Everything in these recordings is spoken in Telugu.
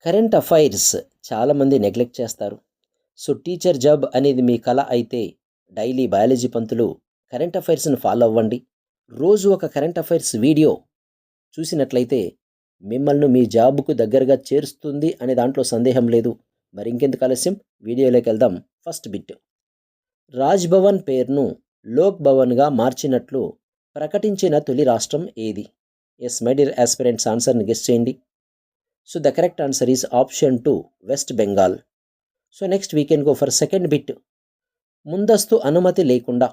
కరెంట్ అఫైర్స్ చాలామంది నెగ్లెక్ట్ చేస్తారు. సో టీచర్ జాబ్ అనేది మీ కల అయితే డైలీ బయాలజీ పంతులు కరెంట్ అఫైర్స్ని ఫాలో అవ్వండి. రోజు ఒక కరెంట్ అఫైర్స్ వీడియో చూసినట్లయితే మిమ్మల్ని మీ జాబ్కు దగ్గరగా చేరుస్తుంది అనే దాంట్లో సందేహం లేదు. మరి ఇంకెందుకు ఆలస్యం, వీడియోలోకి వెళ్దాం. ఫస్ట్ బిట్, రాజ్ భవన్ పేరును లోక్ భవన్గా మార్చినట్లు ప్రకటించిన తొలి రాష్ట్రం ఏది? ఎస్ మై డియర్ ఆస్పిరెంట్స్, ఆన్సర్ని గెస్ చేయండి. So the correct answer is option 2, west Bengal. So next we can go for second bit. ముందస్తు అనుమతి లేకుండా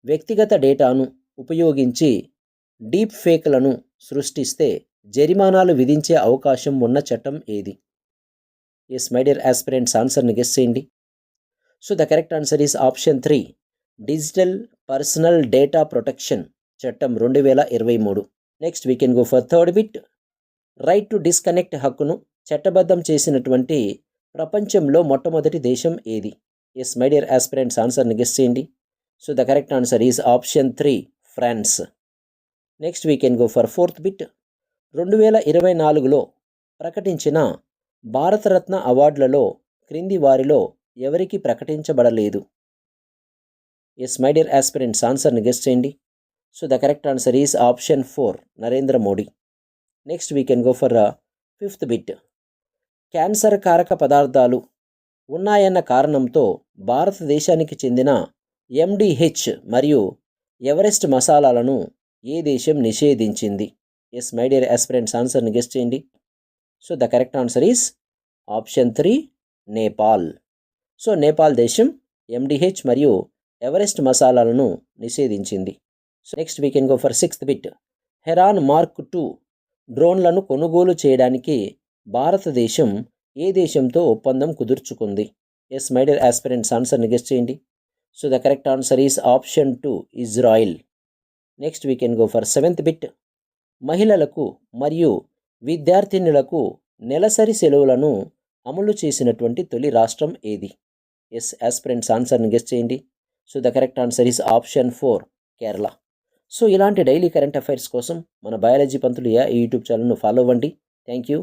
వ్యక్తిగత డేటాను ఉపయోగించి డీప్ ఫేక్లను సృష్టిస్తే జరిమానాలు విధించే అవకాశం ఉన్న చట్టం ఏది? ఎస్ మై డియర్ ఆస్పిరెంట్స్, ఆన్సర్ని గెస్ చేయండి. So the correct answer is option 3, digital personal data protection చట్టం 2023. Next we can go for third bit. Right to disconnect హక్కును చట్టబద్ధం చేసినటువంటి ప్రపంచంలో మొట్టమొదటి దేశం ఏది? ఎస్ మై డియర్ ఆస్పిరెంట్స్, ఆన్సర్ని గెస్ చేయండి. So the correct answer is option 3, France. Next we can go for fourth bit. 2024లో ప్రకటించిన భారతరత్న అవార్డులలో క్రింది వారిలో ఎవరికి ప్రకటించబడలేదు? ఎస్ మై డియర్ ఆస్పిరెంట్స్, ఆన్సర్ని గెస్ చేయండి. So the correct answer is option 4, Narendra Modi. Next we can go for fifth bit. Cancer కారక పదార్థాలు ఉన్నాయన్న కారణంతో భారతదేశానికి చెందిన ఎండిహెచ్ మరియు ఎవరెస్ట్ మసాలాలను ఏ దేశం నిషేధించింది? ఎస్ మై డియర్ ఆస్పిరెంట్స్, ఆన్సర్ని గెస్ చేయండి. So the correct answer is option 3, Nepal. So Nepal దేశం ఎండిహెచ్ మరియు ఎవరెస్ట్ మసాలాలను నిషేధించింది. So next we can go for sixth bit. Heron Mark 2 డ్రోన్లను కొనుగోలు చేయడానికి భారతదేశం ఏ దేశంతో ఒప్పందం కుదుర్చుకుంది? ఎస్ మై డియర్ ఆస్పిరెంట్స్, ఆన్సర్ని గెస్ చేయండి. So the correct answer is option 2, Israel. Next we can go for seventh bit. మహిళలకు మరియు విద్యార్థినులకు నెలసరి సెలవులను అమలు చేసినటువంటి తొలి రాష్ట్రం ఏది? ఎస్ ఆస్పిరెంట్స్, ఆన్సర్ని గెస్ చేయండి. So the correct answer is option 4, Kerala. So ఇలాంటి డైలీ కరెంట్ అఫైర్స్ కోసం మన బయాలజీ పంతులు యూట్యూబ్ ఛానల్ను ఫాలో అవ్వండి. Thank you.